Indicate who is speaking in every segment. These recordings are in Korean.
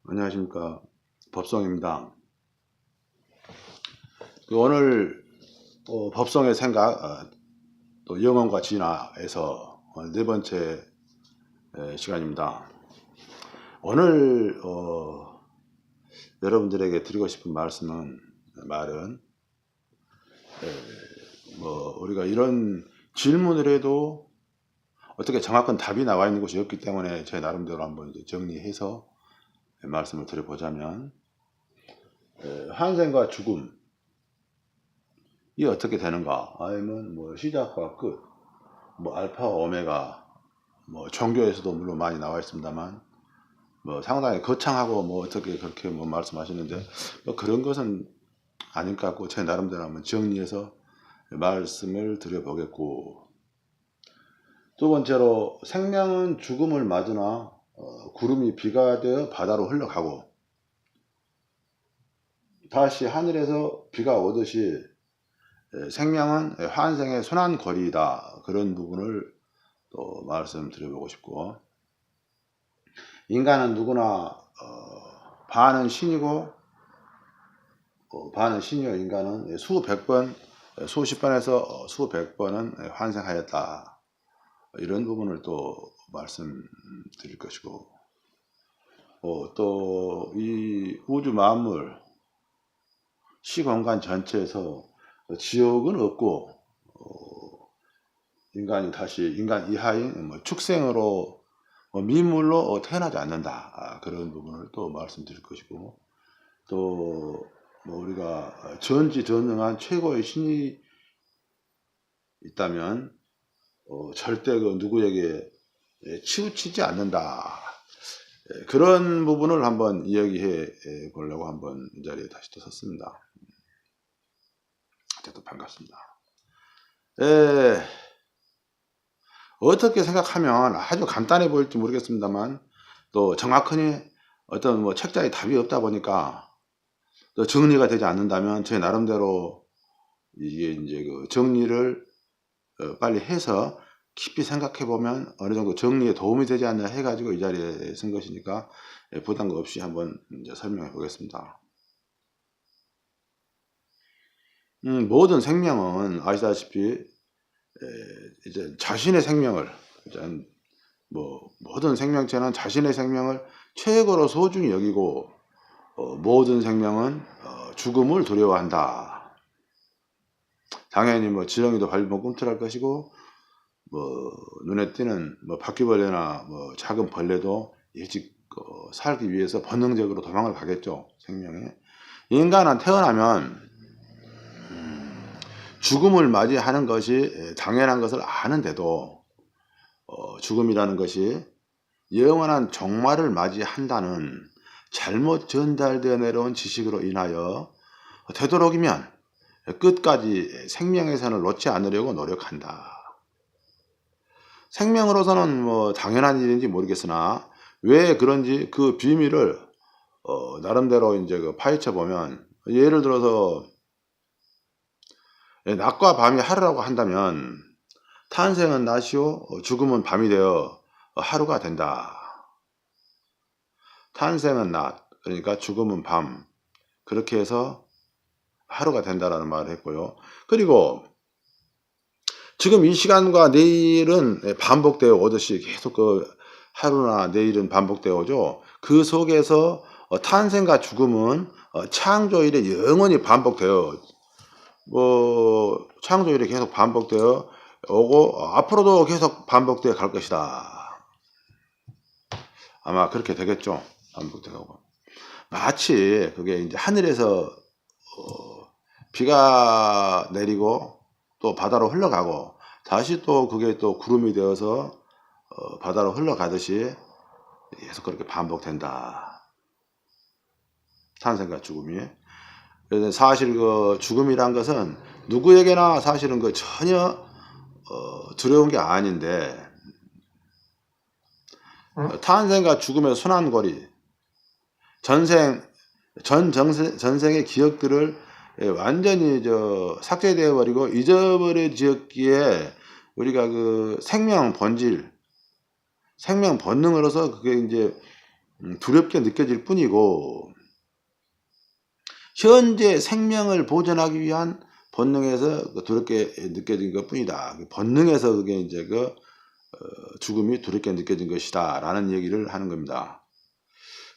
Speaker 1: 안녕하십니까. 법성입니다. 오늘 법성의 생각, 또 영혼과 진화에서 네 번째 시간입니다. 오늘 여러분들에게 드리고 싶은 말은 우리가 이런 질문을 해도 어떻게 정확한 답이 나와 있는 것이 없기 때문에 제 나름대로 한번 정리해서 말씀을 드려보자면, 환생과 죽음 이 어떻게 되는가, 아니면 시작과 끝, 알파와 오메가, 종교에서도 물론 많이 나와 있습니다만, 상당히 거창하고 어떻게 그렇게 말씀하시는데, 그런 것은 아닌 것 같고, 제 나름대로 한번 정리해서 말씀을 드려보겠고, 두 번째로, 생명은 죽음을 맞으나 구름이 비가 되어 바다로 흘러가고, 다시 하늘에서 비가 오듯이 생명은 환생의 순환거리이다. 그런 부분을 또 말씀드려보고 싶고, 인간은 누구나 반은 신이고 반은 신이요, 인간은 수백 번, 수십 번에서 수백 번은 환생하였다. 이런 부분을 또 말씀드릴 것이고, 또 이 우주 만물 시공간 전체에서 지옥은 없고, 인간 이하인 축생으로 미물로 태어나지 않는다. 그런 부분을 또 말씀드릴 것이고, 또 우리가 전지전능한 최고의 신이 있다면 절대 누구에게 치우치지 않는다. 그런 부분을 한번 이야기해 보려고 한번 이 자리에 다시 또 섰습니다. 어쨌든 반갑습니다. 어떻게 생각하면 아주 간단해 보일지 모르겠습니다만, 또 정확하니 어떤 책자에 답이 없다 보니까 또 정리가 되지 않는다면 제 나름대로 이게 이제 그 정리를 빨리 해서 깊이 생각해 보면 어느 정도 정리에 도움이 되지 않냐 해가지고 이 자리에 쓴 것이니까 부담 없이 한번 이제 설명해 보겠습니다. 모든 생명은 아시다시피 이제 자신의 생명을, 모든 생명체는 자신의 생명을 최고로 소중히 여기고, 모든 생명은 죽음을 두려워한다. 당연히 지렁이도 밟으면 꿈틀할 것이고, 눈에 띄는 바퀴벌레나 작은 벌레도 일찍 살기 위해서 본능적으로 도망을 가겠죠. 생명에. 인간은 태어나면 죽음을 맞이하는 것이 당연한 것을 아는데도 죽음이라는 것이 영원한 종말을 맞이한다는 잘못 전달되어 내려온 지식으로 인하여 되도록이면 끝까지 생명의 선을 놓지 않으려고 노력한다. 생명으로서는 당연한 일인지 모르겠으나 왜 그런지 그 비밀을 나름대로 이제 파헤쳐 보면, 예를 들어서 낮과 밤이 하루라고 한다면 탄생은 낮이요 죽음은 밤이 되어 하루가 된다. 탄생은 낮, 그러니까 죽음은 밤, 그렇게 해서 하루가 된다라는 말을 했고요. 그리고 지금 이 시간과 내일은 반복되어 오듯이 계속 하루나 내일은 반복되어 오죠. 그 속에서 탄생과 죽음은 창조일에 영원히 반복되어, 창조일에 계속 반복되어 오고 앞으로도 계속 반복되어 갈 것이다. 아마 그렇게 되겠죠. 반복되고. 마치 그게 이제 하늘에서 비가 내리고 또 바다로 흘러가고 다시 또 그게 또 구름이 되어서 바다로 흘러가듯이 계속 그렇게 반복된다. 탄생과 죽음이. 그래서 사실 그 죽음이란 것은 누구에게나 사실은 전혀 두려운 게 아닌데, 탄생과 죽음의 순환거리, 전생의 기억들을 완전히 삭제되어 버리고 잊어버려지었기에 우리가 그 생명 본질, 생명 본능으로서 그게 이제 두렵게 느껴질 뿐이고, 현재 생명을 보존하기 위한 본능에서 두렵게 느껴진 것 뿐이다. 본능에서 그게 이제 죽음이 두렵게 느껴진 것이다 라는 얘기를 하는 겁니다.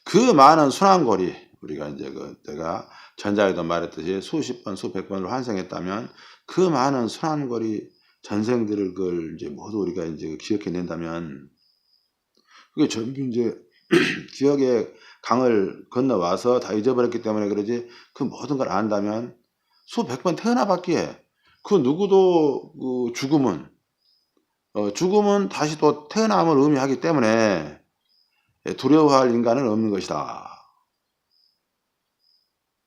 Speaker 1: 그 많은 순환고리, 우리가 이제 내가 전자에도 말했듯이 수십 번 수백 번을 환생했다면 그 많은 순환고리 전생들을 그걸 이제 모두 우리가 이제 기억해낸다면 그게 전부 이제 기억의 강을 건너와서 다 잊어버렸기 때문에 그러지, 그 모든 걸 안다면 수백 번 태어나봤기에 그 누구도 그 죽음은 다시 또 태어남을 의미하기 때문에 두려워할 인간은 없는 것이다.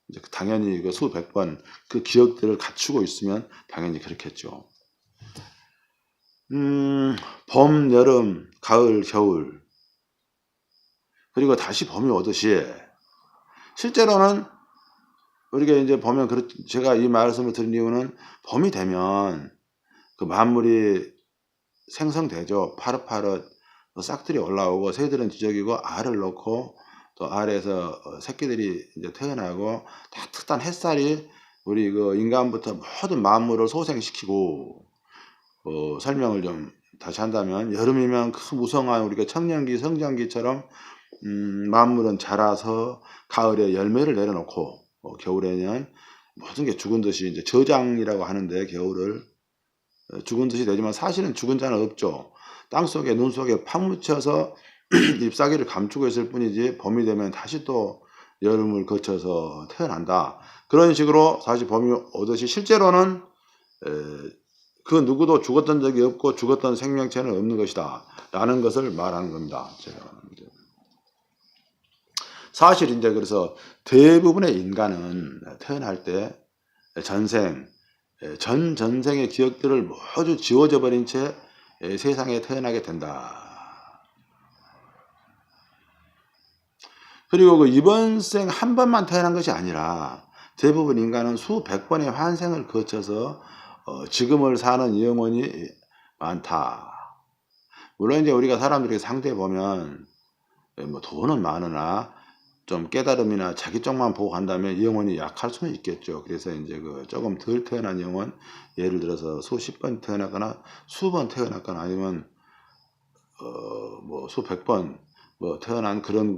Speaker 1: 이제 당연히 그 수백 번 그 기억들을 갖추고 있으면 당연히 그렇겠죠. 봄, 여름, 가을, 겨울, 그리고 다시 봄이 오듯이 실제로는 우리가 이제 보면 제가 이 말씀을 드린 이유는 봄이 되면 그 만물이 생성되죠. 파릇파릇 싹들이 올라오고 새들은 지저귀고 알을 넣고 또 알에서 새끼들이 이제 태어나고 따뜻한 햇살이 우리 그 인간부터 모든 만물을 소생시키고, 설명을 좀 다시 한다면 여름이면 그 무성한 우리가 청년기 성장기처럼 만물은 자라서 가을에 열매를 내려놓고 겨울에는 모든 게 죽은 듯이 이제 저장이라고 하는데, 겨울을 죽은 듯이 되지만 사실은 죽은 자는 없죠. 땅속에 눈 속에 파묻혀서 잎사귀를 감추고 있을 뿐이지 봄이 되면 다시 또 여름을 거쳐서 태어난다. 그런 식으로 다시 봄이 오듯이 실제로는 그 누구도 죽었던 적이 없고 죽었던 생명체는 없는 것이다 라는 것을 말하는 겁니다. 사실 이제 그래서 대부분의 인간은 태어날 때 전생의 기억들을 모두 지워져 버린 채 세상에 태어나게 된다. 그리고 그 이번 생 한 번만 태어난 것이 아니라 대부분 인간은 수백 번의 환생을 거쳐서 지금을 사는 영혼이 많다. 물론 이제 우리가 사람들이 상대해 보면 뭐 돈은 많으나 좀 깨달음이나 자기 쪽만 보고 간다면 영혼이 약할 수는 있겠죠. 그래서 이제 조금 덜 태어난 영혼, 예를 들어서 수십 번 태어났거나 수번 태어났거나 아니면 뭐 수백 번 태어난 그런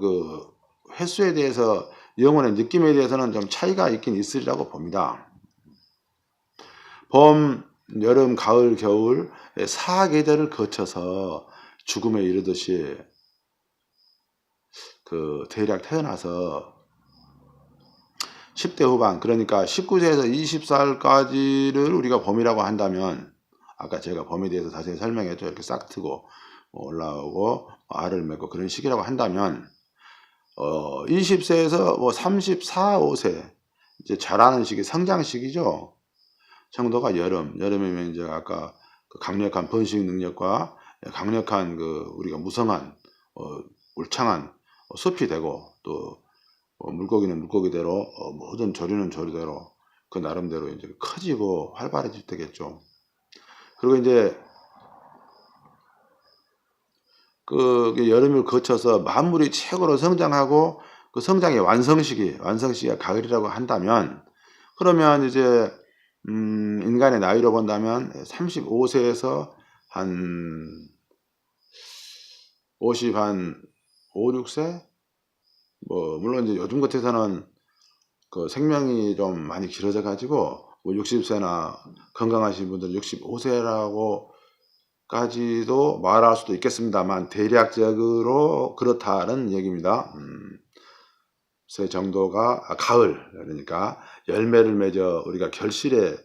Speaker 1: 횟수에 대해서 영혼의 느낌에 대해서는 좀 차이가 있긴 있으리라고 봅니다. 봄, 여름, 가을, 겨울 사계절을 거쳐서 죽음에 이르듯이 대략 태어나서 10대 후반, 그러니까 19세에서 20살까지를 우리가 봄이라고 한다면, 아까 제가 봄에 대해서 자세히 설명했죠. 이렇게 싹 트고 올라오고 알을 맺고 그런 시기라고 한다면 20세에서 뭐 34, 5세 이제 자라는 시기, 성장 시기죠. 정도가 여름이면 이제 아까 강력한 번식 능력과 강력한 우리가 무성한 울창한 숲이 되고, 또 물고기는 물고기대로 모든 조류는 조류대로 그 나름대로 이제 커지고 활발해질 때겠죠. 그리고 이제 여름을 거쳐서 만물이 최고로 성장하고 그 성장의 완성시기가 가을이라고 한다면, 그러면 이제 인간의 나이로 본다면 35세에서 한 50, 한 5, 6세? 물론 이제 요즘 같아서는 생명이 좀 많이 길어져 가지고 60세나 건강하신 분들 65세라고까지도 말할 수도 있겠습니다만, 대략적으로 그렇다는 얘기입니다. 세 정도가 가을, 그러니까 열매를 맺어 우리가 결실의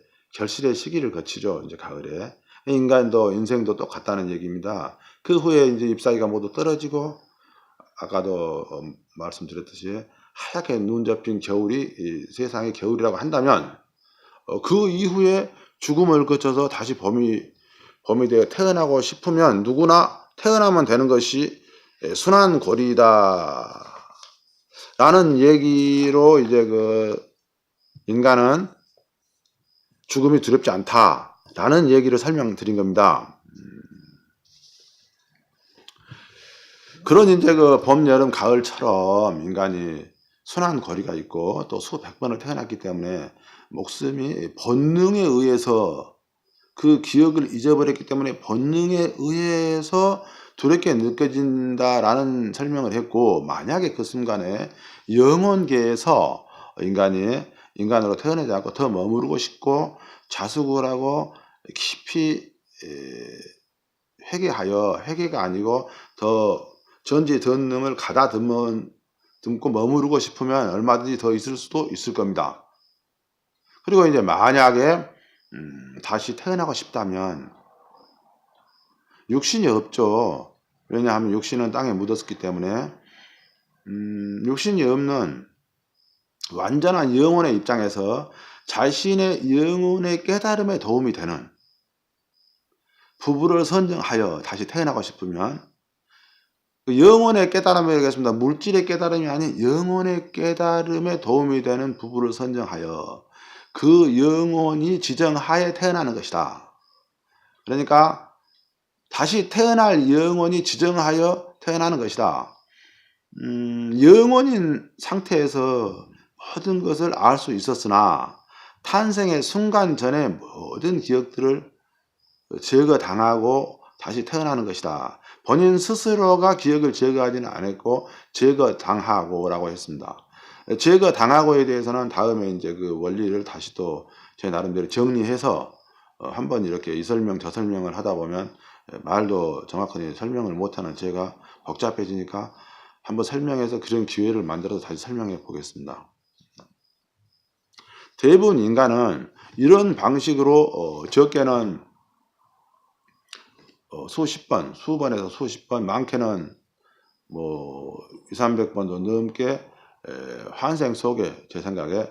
Speaker 1: 시기를 거치죠. 이제 가을에 인생도 똑같다는 얘기입니다. 그 후에 이제 잎사귀가 모두 떨어지고, 아까도 말씀드렸듯이 하얗게 눈 접힌 겨울이 세상의 겨울이라고 한다면, 그 이후에 죽음을 거쳐서 다시 봄이 되어 태어나고 싶으면 누구나 태어나면 되는 것이 순환고리다 라는 얘기로, 이제 인간은 죽음이 두렵지 않다 라는 얘기를 설명드린 겁니다. 그런 이제 그 봄, 여름, 가을처럼 인간이 순환 고리가 있고 또 수백 번을 태어났기 때문에 목숨이 본능에 의해서 그 기억을 잊어버렸기 때문에 본능에 의해서 두렵게 느껴진다라는 설명을 했고, 만약에 그 순간에 영혼계에서 인간이 인간으로 태어나지 않고 더 머무르고 싶고 자숙을 하고 깊이 회개가 아니고 더 전지전능을 가다듬고 머무르고 싶으면 얼마든지 더 있을 수도 있을 겁니다. 그리고 이제 만약에 다시 태어나고 싶다면 육신이 없죠. 왜냐하면 육신은 땅에 묻었기 때문에 육신이 없는 완전한 영혼의 입장에서 자신의 영혼의 깨달음에 도움이 되는 부부를 선정하여 다시 태어나고 싶으면 그 영혼의 깨달음을 얘기했습니다. 물질의 깨달음이 아닌 영혼의 깨달음에 도움이 되는 부부를 선정하여 그 영혼이 지정하에 태어나는 것이다. 그러니까 다시 태어날 영혼이 지정하여 태어나는 것이다. 영혼인 상태에서 모든 것을 알 수 있었으나 탄생의 순간 전에 모든 기억들을 제거당하고 다시 태어나는 것이다. 본인 스스로가 기억을 제거하지는 않았고 제거당하고 라고 했습니다. 제거당하고에 대해서는 다음에 이제 그 원리를 다시 또 제 나름대로 정리해서 한번 이렇게 이 설명 저 설명을 하다 보면 말도 정확하게 설명을 못하는 제가 복잡해지니까 한번 설명해서 그런 기회를 만들어서 다시 설명해 보겠습니다. 대부분 인간은 이런 방식으로 적게는 수번에서 수십 번, 많게는 뭐 200~300번도 넘게 환생 속에 제 생각에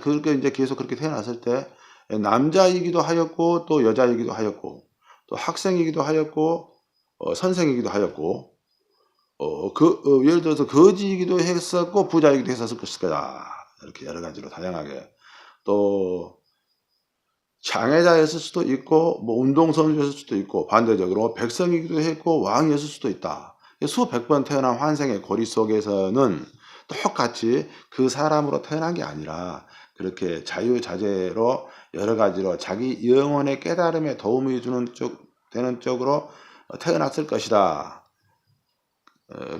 Speaker 1: 그렇게 이제 계속 그렇게 태어났을 때 남자이기도 하였고 또 여자이기도 하였고 또 학생이기도 하였고 선생이기도 하였고 예를 들어서 거지이기도 했었고 부자이기도 했었을 것이다. 이렇게 여러 가지로 다양하게 또 장애자였을 수도 있고 뭐 운동선수였을 수도 있고 반대적으로 백성이기도 했고 왕이었을 수도 있다. 수백 번 태어난 환생의 고리 속에서는 똑같이 그 사람으로 태어난 게 아니라 그렇게 자유자재로 여러 가지로 자기 영혼의 깨달음에 도움이 되는 쪽으로 태어났을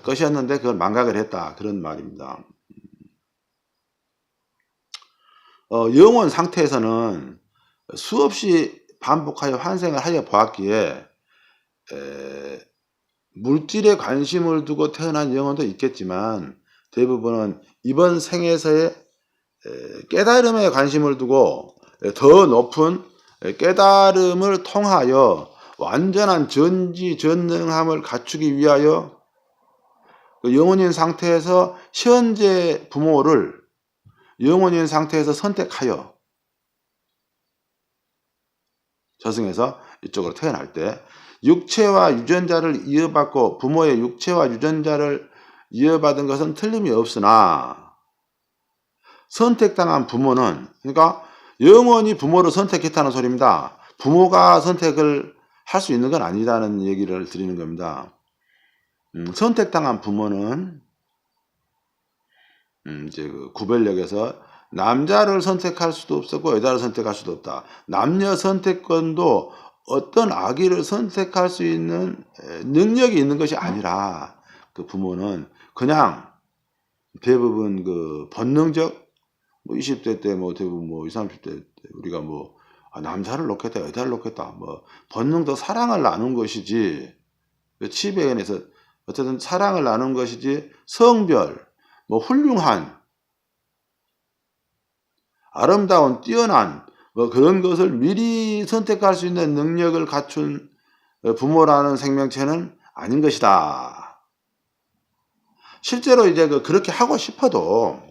Speaker 1: 것이었는데 그걸 망각을 했다. 그런 말입니다. 영혼 상태에서는 수없이 반복하여 환생을 하여 보았기에 물질에 관심을 두고 태어난 영혼도 있겠지만 대부분은 이번 생에서의 깨달음에 관심을 두고 더 높은 깨달음을 통하여 완전한 전지전능함을 갖추기 위하여 영혼인 상태에서 현재 부모를 영혼인 상태에서 선택하여 저승에서 이쪽으로 태어날 때 육체와 유전자를 이어받고 부모의 육체와 유전자를 이어받은 것은 틀림이 없으나 선택당한 부모는 그러니까 영원히 부모를 선택했다는 소리입니다. 부모가 선택을 할 수 있는 건 아니다는 얘기를 드리는 겁니다. 선택당한 부모는 이제 그 구별력에서 남자를 선택할 수도 없었고 여자를 선택할 수도 없다. 남녀 선택권도 어떤 아기를 선택할 수 있는 능력이 있는 것이 아니라 그 부모는 그냥 대부분 그 본능적 뭐 20대 때 뭐 대부분 뭐 20, 30대 때 우리가 뭐 남자를 놓겠다 여자를 놓겠다 뭐 본능도 사랑을 나눈 것이지 치배에 의해서 어쨌든 사랑을 나눈 것이지 성별 뭐 훌륭한 아름다운 뛰어난 뭐 그런 것을 미리 선택할 수 있는 능력을 갖춘 부모라는 생명체는 아닌 것이다. 실제로 이제 그렇게 하고 싶어도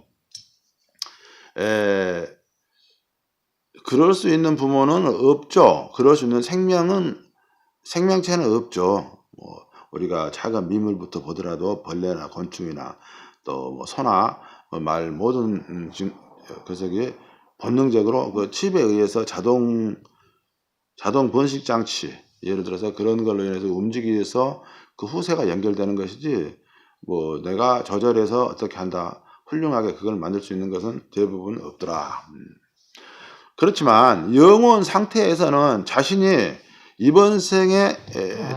Speaker 1: 그럴 수 있는 부모는 없죠. 그럴 수 있는 생명체는 없죠. 뭐 우리가 작은 미물부터 보더라도 벌레나 곤충이나 또 뭐 소나 말 모든 그석이 본능적으로 그 칩에 의해서 자동 번식 장치 예를 들어서 그런 걸로 인해서 움직여서 그 후세가 연결되는 것이지 뭐 내가 조절해서 어떻게 한다 훌륭하게 그걸 만들 수 있는 것은 대부분 없더라. 그렇지만 영혼 상태에서는 자신이 이번 생에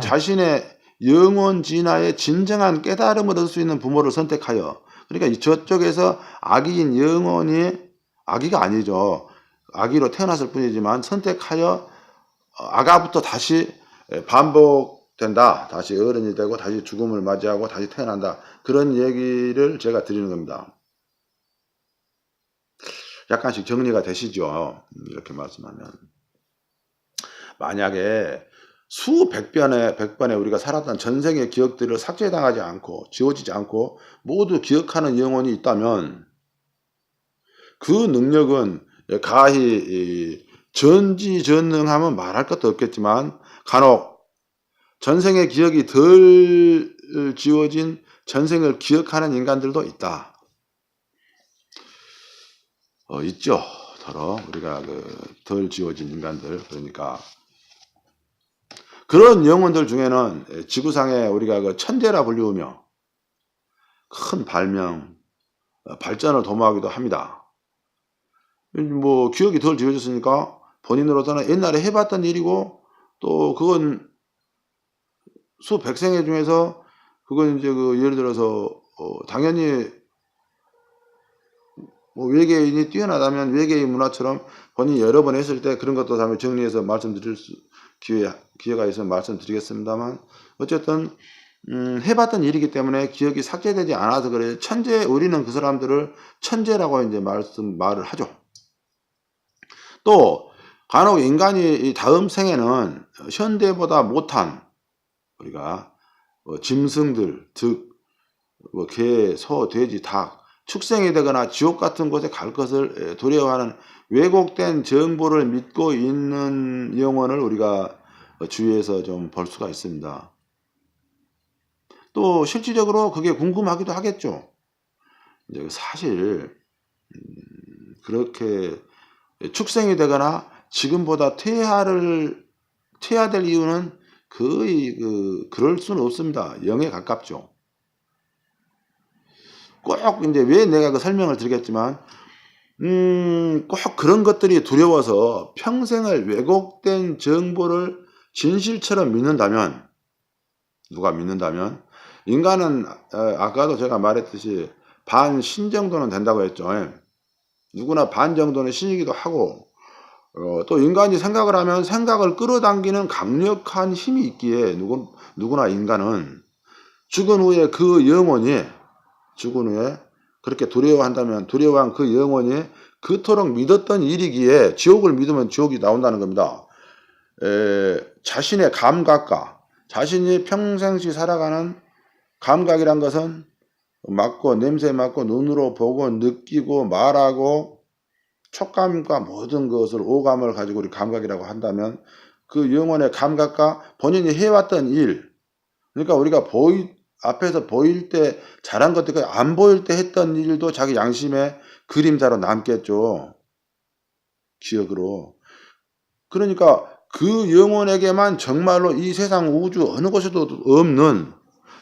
Speaker 1: 자신의 영혼 진화의 진정한 깨달음을 얻을 수 있는 부모를 선택하여, 그러니까 저쪽에서 아기인 영혼이, 아기가 아니죠, 아기로 태어났을 뿐이지만 선택하여 아가부터 다시 반복된다, 다시 어른이 되고 다시 죽음을 맞이하고 다시 태어난다, 그런 얘기를 제가 드리는 겁니다. 약간씩 정리가 되시죠? 이렇게 말씀하면. 만약에 수백 번에 우리가 살았던 전생의 기억들을 삭제당하지 않고 지워지지 않고 모두 기억하는 영혼이 있다면 그 능력은 가히 전지전능하면 말할 것도 없겠지만 간혹 전생의 기억이 덜 지워진 전생을 기억하는 인간들도 있다. 있죠. 더러 우리가 덜 지워진 인간들. 그러니까 그런 영혼들 중에는 지구상에 우리가 천재라 불리우며 큰 발명, 발전을 도모하기도 합니다. 뭐 기억이 덜 지워졌으니까 본인으로서는 옛날에 해봤던 일이고 또 그건 수백 생애 중에서 그건 이제 예를 들어서 당연히 뭐 외계인이 뛰어나다면 외계인 문화처럼 본인이 여러 번 했을 때 그런 것도 다음에 정리해서 말씀드릴 기회가 있으면 말씀드리겠습니다.만 어쨌든 해봤던 일이기 때문에 기억이 삭제되지 않아서 그래. 우리는 그 사람들을 천재라고 이제 말을 하죠. 또 간혹 인간이 다음 생에는 현대보다 못한 우리가 짐승들, 즉 개, 소, 돼지, 닭, 축생이 되거나 지옥 같은 곳에 갈 것을 두려워하는 왜곡된 정보를 믿고 있는 영혼을 우리가 주위에서 좀 볼 수가 있습니다. 또 실질적으로 그게 궁금하기도 하겠죠. 사실 그렇게 축생이 되거나 지금보다 퇴화될 이유는 거의 그럴 수는 없습니다. 0에 가깝죠. 꼭 이제 왜 내가 그 설명을 드리겠지만 꼭 그런 것들이 두려워서 평생을 왜곡된 정보를 진실처럼 믿는다면, 누가 믿는다면, 인간은 아까도 제가 말했듯이 반 신 정도는 된다고 했죠. 누구나 반 정도는 신이기도 하고 또 인간이 생각을 하면 생각을 끌어당기는 강력한 힘이 있기에 누구나 인간은 죽은 후에 그 영혼이, 죽은 후에 그렇게 두려워한 그 영혼이 그토록 믿었던 일이기에 지옥을 믿으면 지옥이 나온다는 겁니다. 자신의 감각과 자신이 평생시 살아가는 감각이란 것은 맡고 냄새 맡고 눈으로 보고 느끼고 말하고 촉감과 모든 것을 오감을 가지고 우리 감각이라고 한다면 그 영혼의 감각과 본인이 해왔던 일, 그러니까 우리가 앞에서 보일 때 잘한 것들, 안 보일 때 했던 일도 자기 양심의 그림자로 남겠죠. 기억으로. 그러니까 그 영혼에게만 정말로 이 세상 우주 어느 곳에도 없는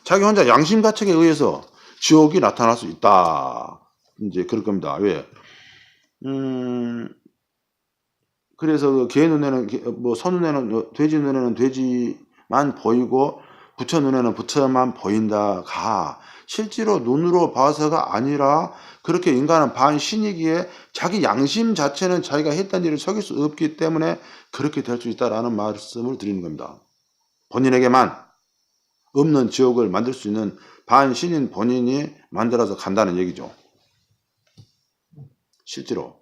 Speaker 1: 자기 혼자 양심 가책에 의해서 지옥이 나타날 수 있다. 이제 그럴 겁니다. 왜? 그래서 개 눈에는 소 눈에는 돼지 눈에는 돼지만 보이고 부처 눈에는 부처만 보인다가 실제로 눈으로 봐서가 아니라 그렇게 인간은 반신이기에 자기 양심 자체는 자기가 했던 일을 속일 수 없기 때문에 그렇게 될 수 있다라는 말씀을 드리는 겁니다. 본인에게만 없는 지옥을 만들 수 있는 반신인 본인이 만들어서 간다는 얘기죠. 실제로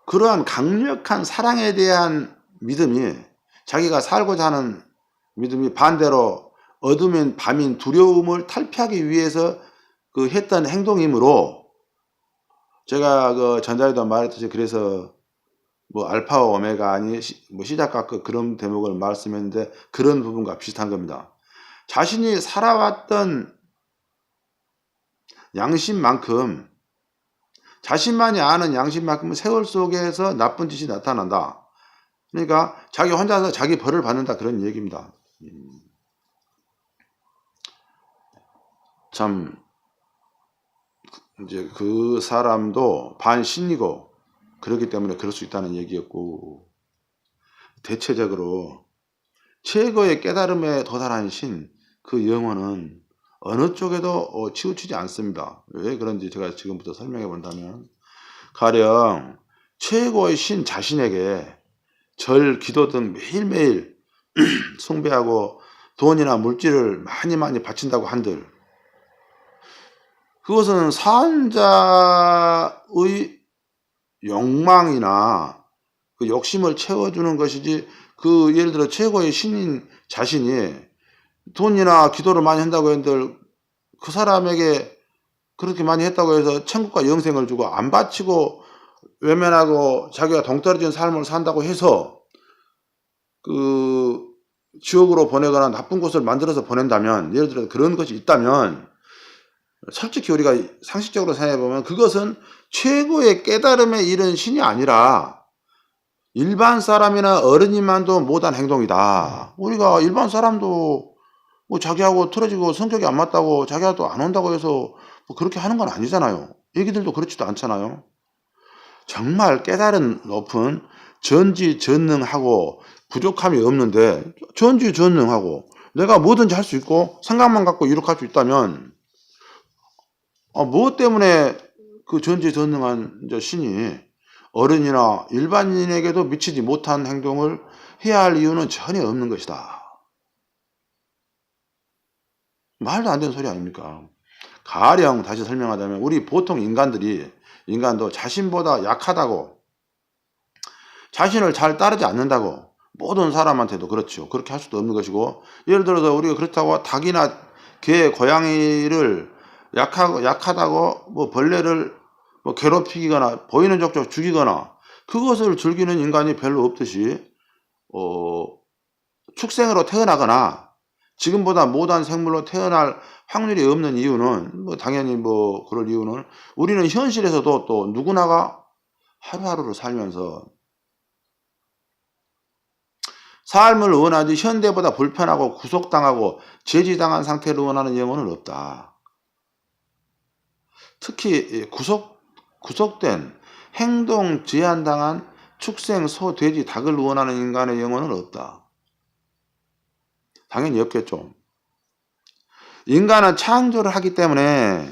Speaker 1: 그러한 강력한 사랑에 대한 믿음이, 자기가 살고자 하는 믿음이 반대로 어둠인 밤인 두려움을 탈피하기 위해서 했던 행동이므로, 제가 전자에도 말했듯이 그래서 알파와 오메가 아니 시작과 끝 그런 대목을 말씀했는데 그런 부분과 비슷한 겁니다. 자신이 살아왔던 양심만큼, 자신만이 아는 양심만큼은 세월 속에서 나쁜 짓이 나타난다. 그러니까 자기 혼자서 자기 벌을 받는다, 그런 얘기입니다. 참 이제 그 사람도 반신이고 그렇기 때문에 그럴 수 있다는 얘기였고, 대체적으로 최고의 깨달음에 도달한 신, 그 영혼은 어느 쪽에도 치우치지 않습니다. 왜 그런지 제가 지금부터 설명해 본다면, 가령 최고의 신 자신에게 절, 기도 등 매일매일 숭배하고 돈이나 물질을 많이 바친다고 한들, 그것은 사한자의 욕망이나 그 욕심을 채워주는 것이지, 그 예를 들어 최고의 신인 자신이 돈이나 기도를 많이 한다고 했는데 그 사람에게 그렇게 많이 했다고 해서 천국과 영생을 주고 안 바치고 외면하고 자기가 동떨어진 삶을 산다고 해서 그 지옥으로 보내거나 나쁜 곳을 만들어서 보낸다면, 예를 들어 그런 것이 있다면, 솔직히 우리가 상식적으로 생각해 보면 그것은 최고의 깨달음에 이른 신이 아니라 일반 사람이나 어른이만도 못한 행동이다. 우리가 일반 사람도 뭐 자기하고 틀어지고 성격이 안 맞다고 자기하고 안 온다고 해서 뭐 그렇게 하는 건 아니잖아요. 애기들도 그렇지도 않잖아요. 정말 깨달은 높은 전지전능하고 부족함이 없는데, 전지전능하고 내가 뭐든지 할 수 있고 생각만 갖고 이렇게 할 수 있다면, 무엇 때문에 그 전지전능한 신이 어른이나 일반인에게도 미치지 못한 행동을 해야 할 이유는 전혀 없는 것이다. 말도 안 되는 소리 아닙니까? 가령 다시 설명하자면, 우리 보통 인간도 자신보다 약하다고, 자신을 잘 따르지 않는다고, 모든 사람한테도 그렇죠. 그렇게 할 수도 없는 것이고, 예를 들어서 우리가 그렇다고 닭이나 개, 고양이를 약하다고 뭐 벌레를 뭐 괴롭히거나 보이는 족족 죽이거나 그것을 즐기는 인간이 별로 없듯이, 축생으로 태어나거나 지금보다 못한 생물로 태어날 확률이 없는 이유는, 뭐 당연히 뭐 그럴 이유는, 우리는 현실에서도 또 누구나가 하루하루를 살면서 삶을 원하지 현대보다 불편하고 구속당하고 제지당한 상태를 원하는 영혼은 없다. 특히 구속된 행동 제한당한 축생, 소, 돼지, 닭을 원하는 인간의 영혼은 없다. 당연히 없겠죠. 인간은 창조를 하기 때문에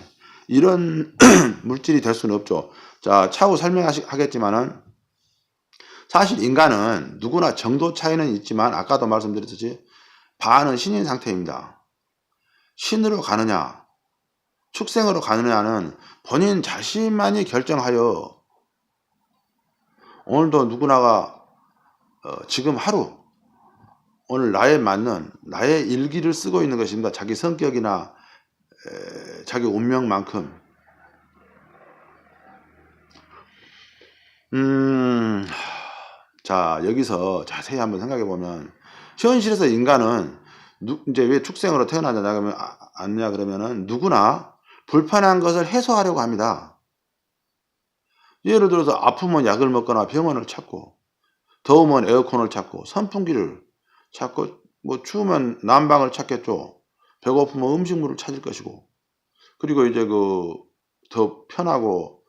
Speaker 1: 이런 물질이 될 수는 없죠. 자, 차후 설명하겠지만은, 사실 인간은 누구나 정도 차이는 있지만 아까도 말씀드렸듯이 반은 신인 상태입니다. 신으로 가느냐 축생으로 가느냐는 본인 자신만이 결정하여, 오늘도 누구나가 지금 하루 오늘 나에 맞는 나의 일기를 쓰고 있는 것입니다. 자기 성격이나 자기 운명만큼. 자, 여기서 자세히 한번 생각해 보면, 현실에서 인간은 이제 왜 축생으로 태어나냐 그러면은 누구나 불편한 것을 해소하려고 합니다. 예를 들어서 아프면 약을 먹거나 병원을 찾고, 더우면 에어컨을 찾고, 선풍기를 찾고, 뭐 추우면 난방을 찾겠죠. 배고프면 음식물을 찾을 것이고, 그리고 이제 더 편하고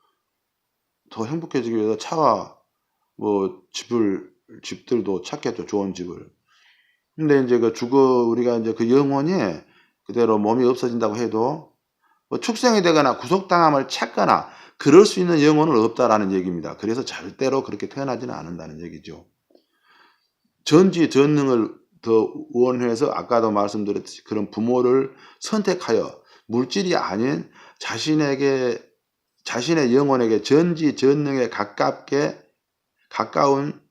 Speaker 1: 더 행복해지기 위해서 차와 뭐 집들도 찾겠죠. 좋은 집을. 근데 이제 우리가 이제 그 영혼이 그대로 몸이 없어진다고 해도 뭐 축생이 되거나 구속당함을 찾거나 그럴 수 있는 영혼은 없다라는 얘기입니다. 그래서 절대로 그렇게 태어나지는 않는다는 얘기죠. 전지전능을 더 원해서 아까도 말씀드렸듯이 그런 부모를 선택하여 물질이 아닌 자신의 영혼에게 전지전능에 가까운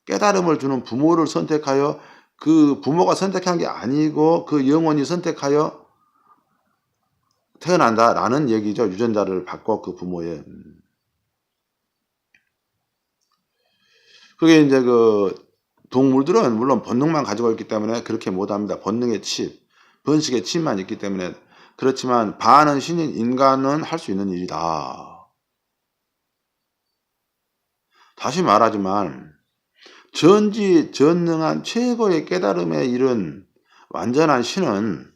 Speaker 1: 깨달음을 주는 부모를 선택하여, 그 부모가 선택한 게 아니고 그 영혼이 선택하여 태어난다라는 얘기죠. 유전자를 받고 그 부모의. 그게 이제 동물들은 물론 본능만 가지고 있기 때문에 그렇게 못합니다. 번식의 칩만 있기 때문에. 그렇지만 반은 신인 인간은 할 수 있는 일이다. 다시 말하지만 전지전능한 최고의 깨달음에 이른 완전한 신은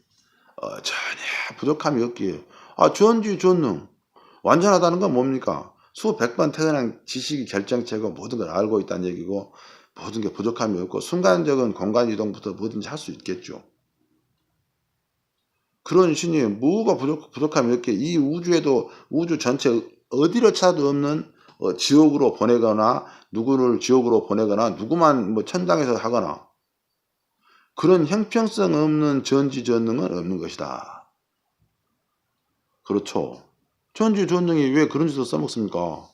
Speaker 1: 전혀 부족함이 없기에 전지전능 완전하다는 건 뭡니까? 수백 번 태어난 지식이 결정체고 모든 걸 알고 있다는 얘기고 모든 게 부족함이 없고 순간적인 공간 이동부터 뭐든지 할 수 있겠죠. 그런 신이 뭐가 부족함이 없게 이 우주에도 우주 전체 어디를 찾아도 없는 지옥으로 보내거나 누구를 지옥으로 보내거나 누구만 뭐 천당에서 하거나 그런 형평성 없는 전지전능은 없는 것이다. 그렇죠. 전지전능이 왜 그런 짓을 써먹습니까?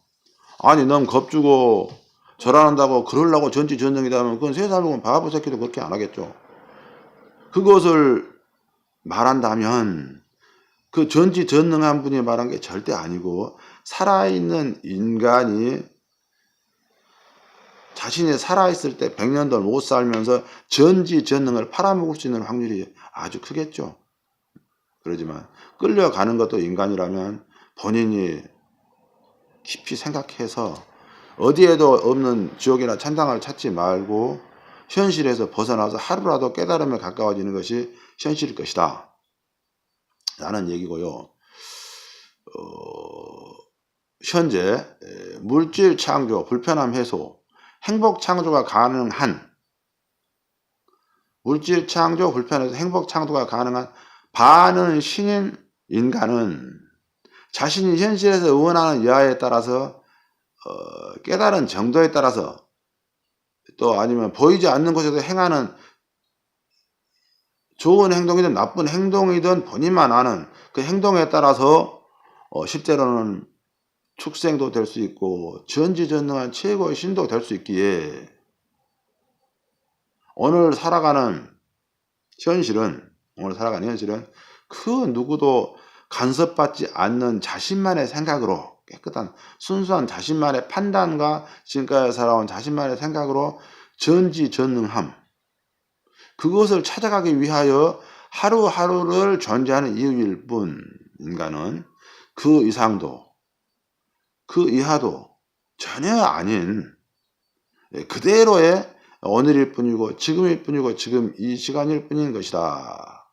Speaker 1: 아니 넌 겁주고 절하는다고 그러려고 전지전능이다 하면 그건 세상 보면 바보 새끼도 그렇게 안 하겠죠. 그것을 말한다면 그 전지전능한 분이 말한 게 절대 아니고 살아있는 인간이 자신이 살아있을 때 100년도 못 살면서 전지전능을 팔아먹을 수 있는 확률이 아주 크겠죠. 그러지만 끌려가는 것도 인간이라면 본인이 깊이 생각해서 어디에도 없는 지옥이나 천당을 찾지 말고 현실에서 벗어나서 하루라도 깨달음에 가까워지는 것이 현실일 것이다 라는 얘기고요. 현재 물질 창조, 불편함 해소, 행복 창조가 가능한 물질 창조, 불편해서 행복 창조가 가능한 반은 신인 인간은 자신이 현실에서 원하는 여하에 따라서 깨달은 정도에 따라서 또 아니면 보이지 않는 곳에서 행하는 좋은 행동이든 나쁜 행동이든 본인만 아는 그 행동에 따라서 실제로는 축생도 될 수 있고 전지전능한 최고의 신도 될 수 있기에 오늘 살아가는 현실은 그 누구도 간섭받지 않는 자신만의 생각으로 깨끗한 순수한 자신만의 판단과 지금까지 살아온 자신만의 생각으로 전지전능함 그것을 찾아가기 위하여 하루하루를 존재하는 이유일 뿐 인간은 그 이상도 그 이하도 전혀 아닌 그대로의 오늘일 뿐이고 지금일 뿐이고 지금 이 시간일 뿐인 것이다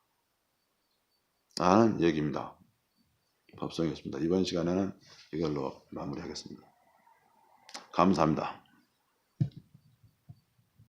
Speaker 1: 라는 얘기입니다. 법성이었습니다. 이번 시간에는 이걸로 마무리하겠습니다. 감사합니다.